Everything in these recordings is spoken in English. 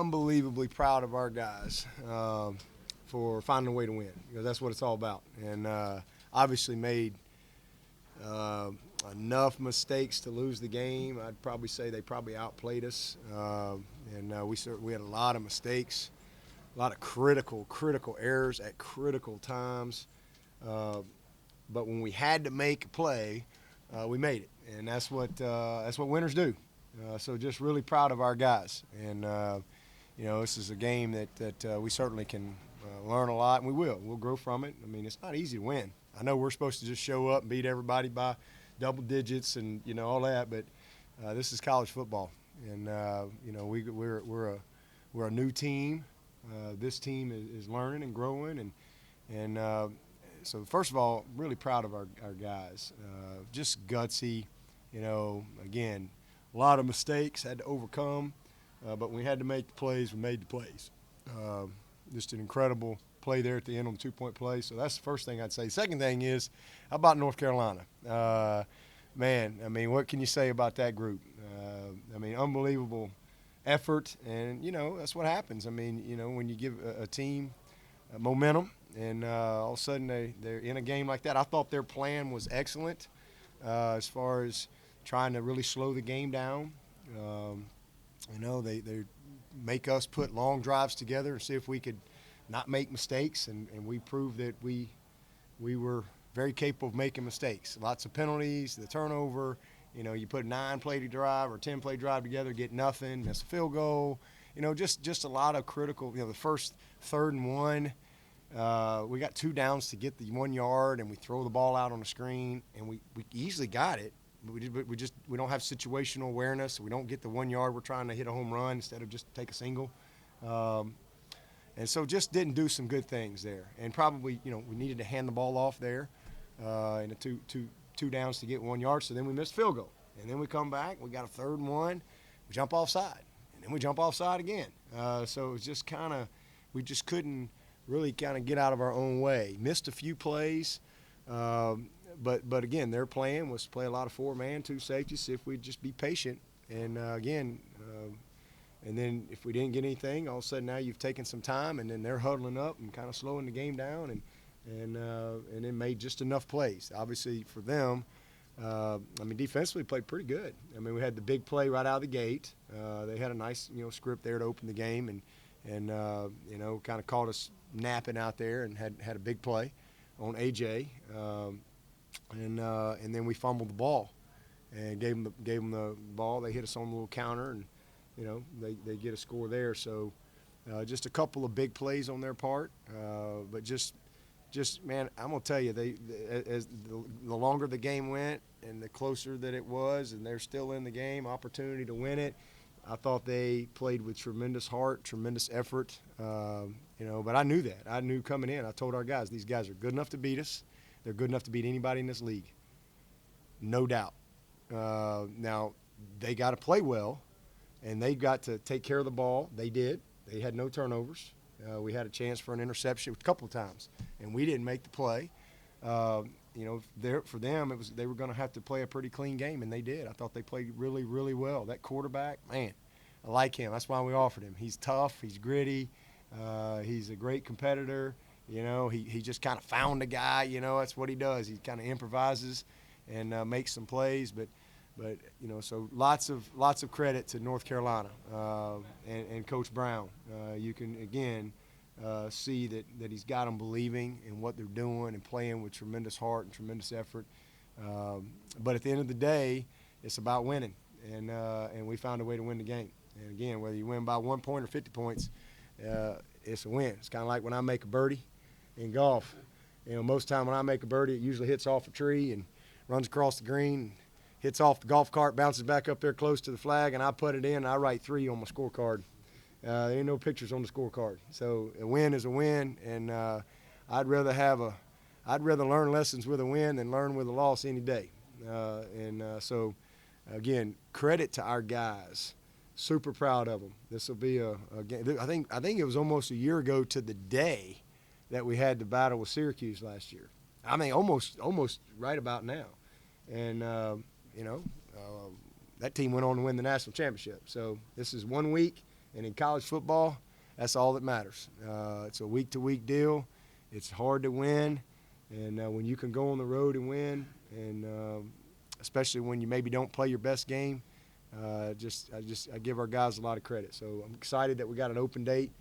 unbelievably proud of our guys for finding a way to win, because that's what it's all about. And obviously made enough mistakes to lose the game. I'd probably say they probably outplayed us, and we had a lot of mistakes, a lot of critical errors at critical times. But when we had to make a play, we made it, and that's what winners do. So just really proud of our guys, and this is a game that we certainly can learn a lot, and we'll grow from it. I mean, it's not easy to win. I know we're supposed to just show up and beat everybody by double digits and all that, but this is college football, and we're a new team. This team is learning and growing, and so first of all, really proud of our guys. Just gutsy, again, a lot of mistakes had to overcome, but when we had to make the plays, we made the plays. Just an incredible play there at the end on the two-point play. So that's the first thing I'd say. Second thing is, how about North Carolina? Man, I mean, what can you say about that group? I mean, unbelievable effort, and, that's what happens. I mean, when you give a team momentum and all of a sudden they're in a game like that. I thought their plan was excellent as far as trying to really slow the game down. They make us put long drives together and see if we could not make mistakes, and we proved that we were very capable of making mistakes. Lots of penalties, the turnover. You put a 9-play drive or 10-play drive together, get nothing, miss a field goal. Just a lot of critical. The first 3rd and 1, we got 2 downs to get the 1 yard, and we throw the ball out on the screen, and we easily got it. But we don't have situational awareness. We don't get the 1 yard. We're trying to hit a home run instead of just take a single. And so just didn't do some good things there. And probably, we needed to hand the ball off there in the two downs to get 1 yard. So then we missed field goal. And then we come back. We got a 3rd and 1. We jump offside. And then we jump offside again. So it was just we just couldn't really kind of get out of our own way. Missed a few plays. But again, their plan was to play a lot of 4-man, 2 safeties, see if we'd just be patient. And and then if we didn't get anything, all of a sudden now you've taken some time, and then they're huddling up and kind of slowing the game down, and then made just enough plays. Obviously for them, defensively played pretty good. I mean, we had the big play right out of the gate. They had a nice script there to open the game, and kind of caught us napping out there, and had a big play on AJ. And then we fumbled the ball and gave them the ball. They hit us on a little counter, and they get a score there. So just a couple of big plays on their part, but just man, I'm gonna tell you, as the longer the game went and the closer that it was, and they're still in the game, opportunity to win it. I thought they played with tremendous heart, tremendous effort. But I knew that. I knew coming in. I told our guys, these guys are good enough to beat us. They're good enough to beat anybody in this league, no doubt. Now, they got to play well, and they got to take care of the ball. They did. They had no turnovers. We had a chance for an interception a couple of times, and we didn't make the play. For them, they were going to have to play a pretty clean game, and they did. I thought they played really, really well. That quarterback, man, I like him. That's why we offered him. He's tough. He's gritty. He's a great competitor. He just kind of found a guy. That's what he does. He kind of improvises and makes some plays. But so lots of credit to North Carolina and Coach Brown. You can again see that he's got them believing in what they're doing and playing with tremendous heart and tremendous effort. But at the end of the day, it's about winning, and we found a way to win the game. And again, whether you win by 1 point or 50 points, it's a win. It's kind of like when I make a birdie in golf. Most of the time when I make a birdie, it usually hits off a tree and runs across the green, hits off the golf cart, bounces back up there close to the flag, and I put it in, and I write 3 on my scorecard. There ain't no pictures on the scorecard. So a win is a win, and I'd rather learn lessons with a win than learn with a loss any day. So, again, credit to our guys. Super proud of them. This will be a game. I think it was almost a year ago to the day that we had the battle with Syracuse last year. I mean, almost right about now. And, that team went on to win the national championship. So this is 1 week, And in college football, that's all that matters. It's a week-to-week deal. It's hard to win. And when you can go on the road and win, and especially when you maybe don't play your best game, I give our guys a lot of credit. So I'm excited that we got an open date.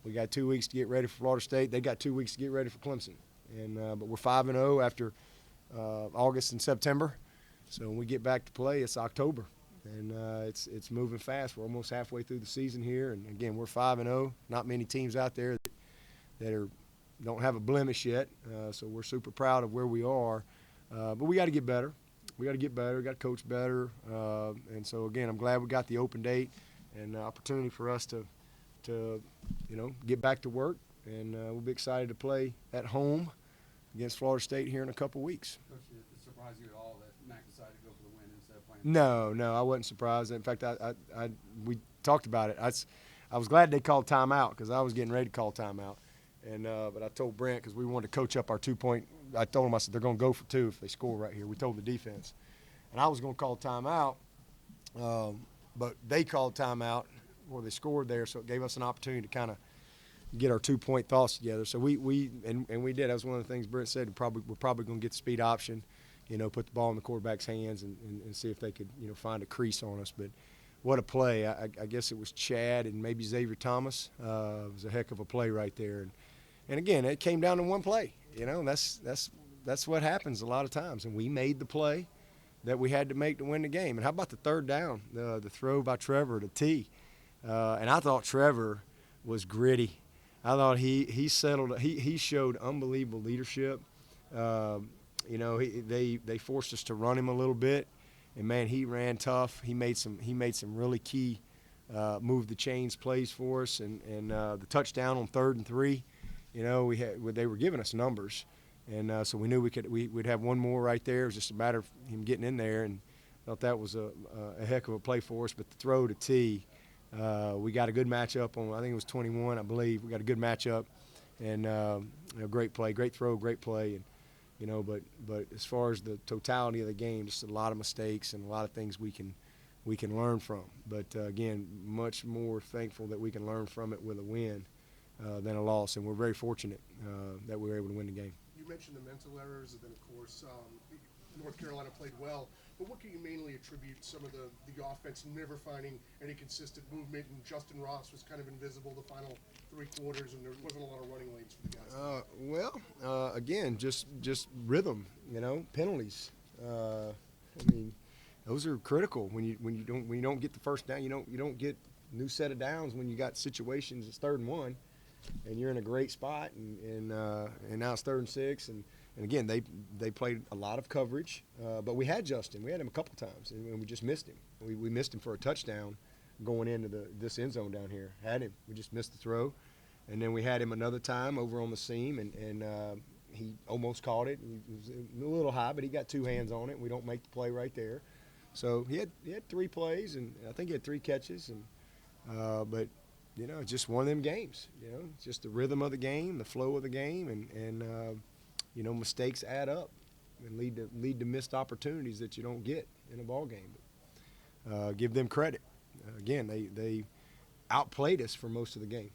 We got 2 weeks to get ready for Florida State. They got 2 weeks to get ready for Clemson. And but we're 5-0 after August and September. So when we get back to play, it's October, and it's moving fast. We're almost halfway through the season here, and again, we're 5-0. Not many teams out there that don't have a blemish yet. So we're super proud of where we are. But we got to get better. We got to get better. We got to coach better. And so again, I'm glad we got the open date and opportunity for us to get back to work. And we'll be excited to play at home against Florida State here in a couple weeks. Coach, did it surprise you at all that Mac decided to go for the win instead of playing? No, I wasn't surprised. In fact, we talked about it. I was glad they called timeout because I was getting ready to call timeout. And but I told Brent, because we wanted to coach up our 2-point. I told him, I said, they're going to go for 2 if they score right here. We told the defense. And I was going to call timeout, but they called timeout where they scored there, so it gave us an opportunity to kind of get our 2-point thoughts together. So we did. That was one of the things Brent said. We're probably going to get the speed option, put the ball in the quarterback's hands and see if they could, find a crease on us. But what a play. I guess it was Chad and maybe Xavier Thomas. It was a heck of a play right there. And again, it came down to one play. That's what happens a lot of times. And we made the play that we had to make to win the game. And how about the third down, the throw by Trevor to T? And I thought Trevor was gritty. I thought he settled. He showed unbelievable leadership. They forced us to run him a little bit, and man, he ran tough. He made some really key move the chains plays for us, and the touchdown on 3rd and 3. They were giving us numbers, and so we knew we'd have one more right there. It was just a matter of him getting in there, and I thought that was a heck of a play for us. But the throw to T, we got a good matchup on. I think it was 21, I believe. We got a good matchup, and great play, great throw, great play, and but as far as the totality of the game, just a lot of mistakes and a lot of things we can learn from. But again, much more thankful that we can learn from it with a win than a loss, and we're very fortunate that we were able to win the game. You mentioned the mental errors, and then of course North Carolina played well. But what can you mainly attribute some of the offense never finding any consistent movement, and Justin Ross was kind of invisible the final 3 quarters, and there wasn't a lot of running lanes for the guys? Again, just rhythm, penalties. Those are critical when you don't get the first down. You don't get new set of downs when you got situations. It's 3rd and 1, and you're in a great spot, and now it's 3rd and 6, and again, they played a lot of coverage, but we had Justin. We had him a couple times, and we just missed him. We missed him for a touchdown going into this end zone down here. Had him. We just missed the throw. And then we had him another time over on the seam, and he almost caught it. It was a little high, but he got 2 hands on it. We don't make the play right there. So he had 3 plays, and I think he had 3 catches. But it's just one of them games. It's just the rhythm of the game, the flow of the game, and mistakes add up and lead to missed opportunities that you don't get in a ball game. But, give them credit. Again, they outplayed us for most of the game.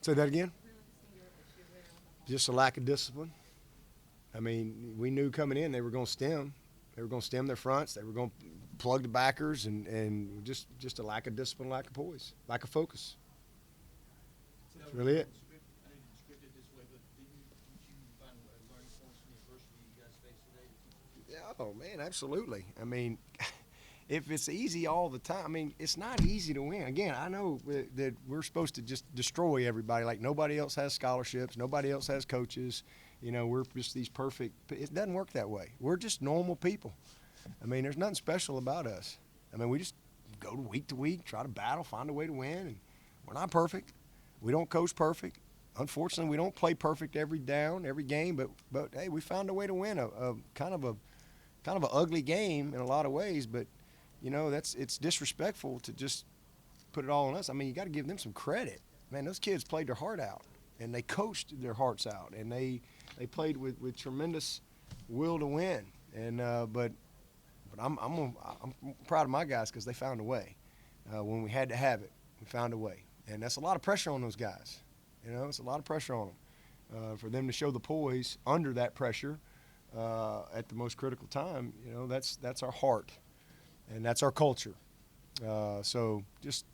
Say that again? Just a lack of discipline. We knew coming in they were going to stem. They were going to stem their fronts. They were going to plug the backers, and just a lack of discipline, lack of poise, lack of focus. That's really it. Oh, man, absolutely. If it's easy all the time, it's not easy to win. Again, I know that we're supposed to just destroy everybody. Like nobody else has scholarships. Nobody else has coaches. We're just these perfect. It doesn't work that way. We're just normal people. There's nothing special about us. We just go week to week, try to battle, find a way to win. And we're not perfect. We don't coach perfect. Unfortunately, we don't play perfect every down, every game. But hey, we found a way to win a kind of an ugly game in a lot of ways. But it's disrespectful to just put it all on us. You got to give them some credit. Man, those kids played their heart out, and they coached their hearts out, and they played with tremendous will to win. And but I'm proud of my guys because they found a way. when we had to have it, we found a way. And that's a lot of pressure on those guys. You know, it's a lot of pressure on them. For them to show the poise under that pressure at the most critical time, you know, that's our heart, and that's our culture. So just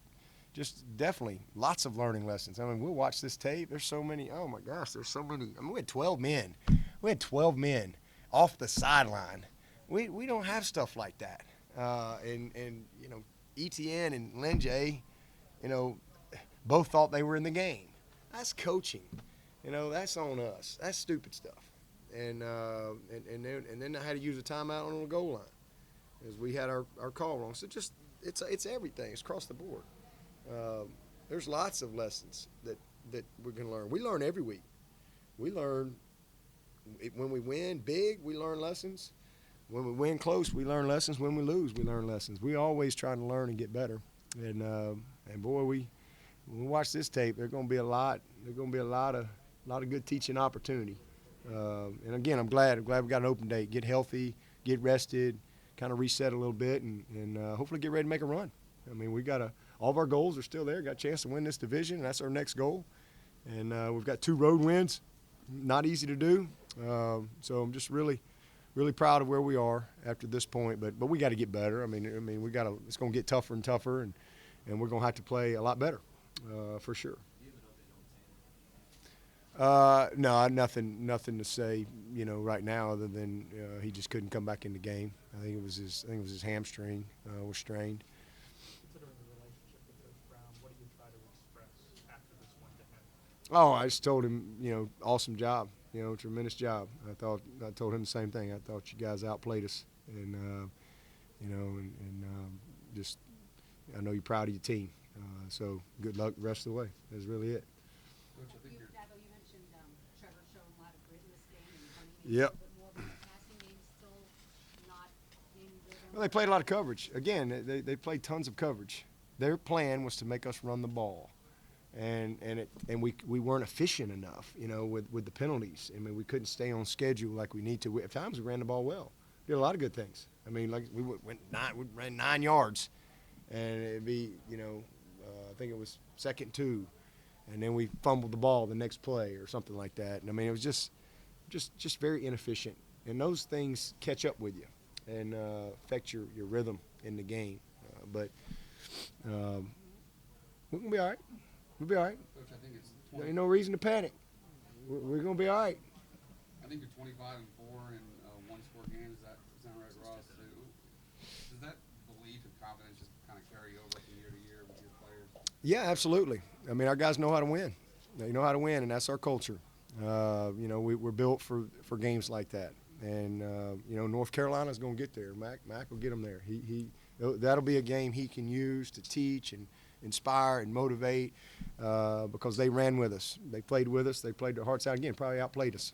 definitely lots of learning lessons. I mean, we'll watch this tape. There's so many. Oh my gosh, there's so many. I mean, we had 12 men. We had 12 men off the sideline. We don't have stuff like that. And you know, ETN and Linjay, you know, both thought they were in the game. That's coaching. You know, that's on us. That's stupid stuff. And then I had to use a timeout on the goal line because we had our call wrong. So just it's everything. It's across the board. There's lots of lessons that we're going to learn. We learn every week. We learn when we win big, we learn lessons. When we win close, we learn lessons. When we lose, we learn lessons. We always try to learn and get better. And boy, when we watch this tape, there's going to be a lot. There's going to be a lot of good teaching opportunity. And again, I'm glad we got an open date. Get healthy, get rested, kind of reset a little bit, and hopefully get ready to make a run. I mean, all of our goals are still there. Got a chance to win this division, and that's our next goal. And we've got 2 road wins. Not easy to do. So I'm just really proud of where we are after this point. But we got to get better. I mean, it's going to get tougher and tougher, and we're going to have to play a lot better, for sure. No, nothing to say, you know, right now other than he just couldn't come back in the game. I think it was his hamstring was strained. Considering the relationship with Coach Brown, what do you try to express after this one to him? Oh, I just told him, you know, awesome job, you know, tremendous job. I told him the same thing. I thought you guys outplayed us, and you know, and just I know you're proud of your team. So good luck the rest of the way. That's really it. Coach, I think you're Dabo, you mentioned Trevor showing a lot of grit in this game and running Yep. a little bit more, but the passing game still not in rhythm. Well, they played a lot of coverage. Again, they played tons of coverage. Their plan was to make us run the ball, and we weren't efficient enough, you know, with the penalties. I mean, we couldn't stay on schedule like we need to. At times, we ran the ball well. Did a lot of good things. I mean, like we ran 9 yards, and it'd be, you know, I think it was 2nd 2, and then we fumbled the ball the next play or something like that. And I mean, it was just very inefficient, and those things catch up with you and affect your rhythm in the game. But we're gonna be all right. We'll be all right. Coach, I think it's There ain't no reason to panic. We're gonna be all right. I think you're 25-4 in one-score games. Does that sound right, Ross? Does that belief and confidence just kind of carry over from year to year with your players? Yeah, absolutely. I mean, our guys know how to win. They know how to win, and that's our culture. You know, we're built for games like that. And you know, North Carolina's going to get there. Mac will get them there. That'll be a game he can use to teach and inspire and motivate because they ran with us. They played with us. They played their hearts out. Again, probably outplayed us.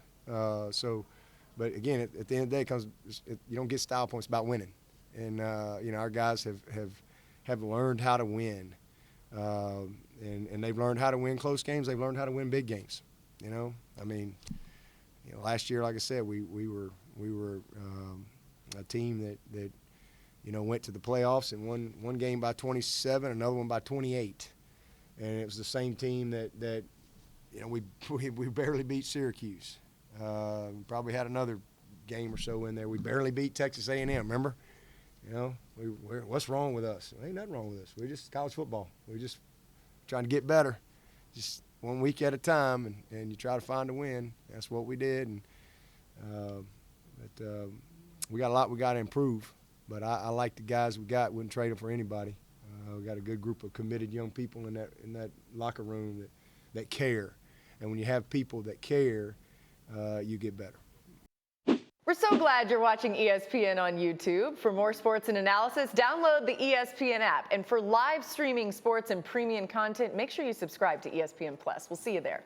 But again, at the end of the day, you don't get style points, about winning. And you know, our guys have learned how to win, and they've learned how to win close games. They've learned how to win big games. You know, I mean, you know, last year, like I said, we were a team that you know went to the playoffs and won one game by 27, another one by 28, and it was the same team that you know we barely beat Syracuse. Probably had another game or so in there. We barely beat Texas A&M. Remember? You know, what's wrong with us? Ain't nothing wrong with us. We're just college football. We're just trying to get better, just 1 week at a time, and you try to find a win. That's what we did. And we got a lot we got to improve. But I like the guys we got. Wouldn't trade them for anybody. We got a good group of committed young people in that locker room that care. And when you have people that care, you get better. We're so glad you're watching ESPN on YouTube. For more sports and analysis, download the ESPN app. And for live streaming sports and premium content, make sure you subscribe to ESPN Plus. We'll see you there.